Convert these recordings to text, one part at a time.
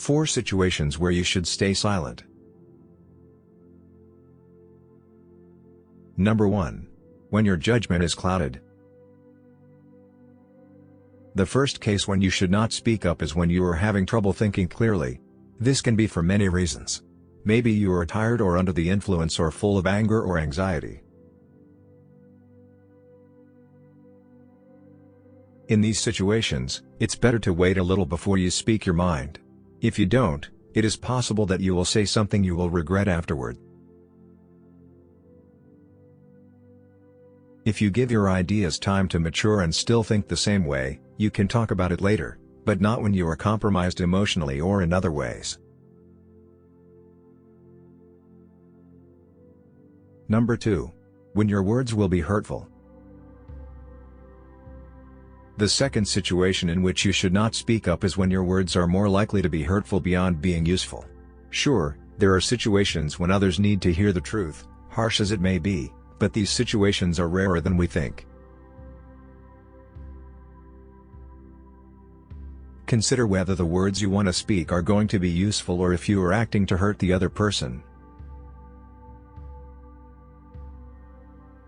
4 situations where you should stay silent. Number 1. When your judgment is clouded. The first case when you should not speak up is when you are having trouble thinking clearly. This can be for many reasons. Maybe you are tired or under the influence or full of anger or anxiety. In these situations, it's better to wait a little before you speak your mind. If you don't, it is possible that you will say something you will regret afterward. If you give your ideas time to mature and still think the same way, you can talk about it later, but not when you are compromised emotionally or in other ways. Number 2. When your words will be hurtful. The second situation in which you should not speak up is when your words are more likely to be hurtful beyond being useful. Sure, there are situations when others need to hear the truth, harsh as it may be, but these situations are rarer than we think. Consider whether the words you want to speak are going to be useful or if you are acting to hurt the other person.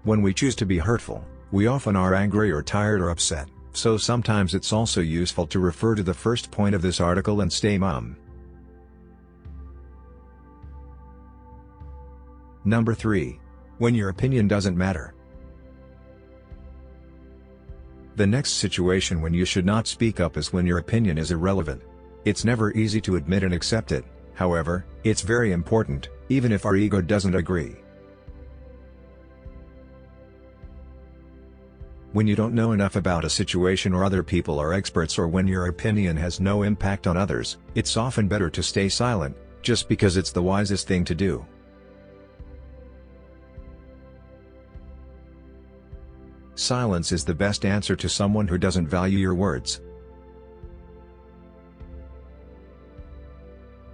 When we choose to be hurtful, we often are angry or tired or upset, so sometimes it's also useful to refer to the first point of this article and stay mum. Number 3. When your opinion doesn't matter. The next situation when you should not speak up is when your opinion is irrelevant. It's never easy to admit and accept it, however, it's very important, even if our ego doesn't agree. When you don't know enough about a situation or other people are experts, or when your opinion has no impact on others, it's often better to stay silent, just because it's the wisest thing to do. Silence is the best answer to someone who doesn't value your words.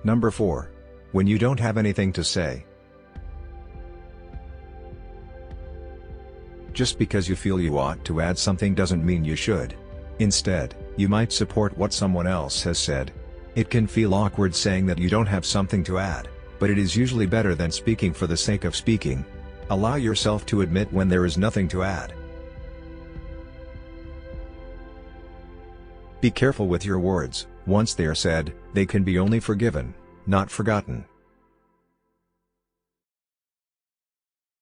Number 4. When you don't have anything to say. Just because you feel you ought to add something doesn't mean you should. Instead, you might support what someone else has said. It can feel awkward saying that you don't have something to add, but it is usually better than speaking for the sake of speaking. Allow yourself to admit when there is nothing to add. Be careful with your words. Once they are said, they can be only forgiven, not forgotten.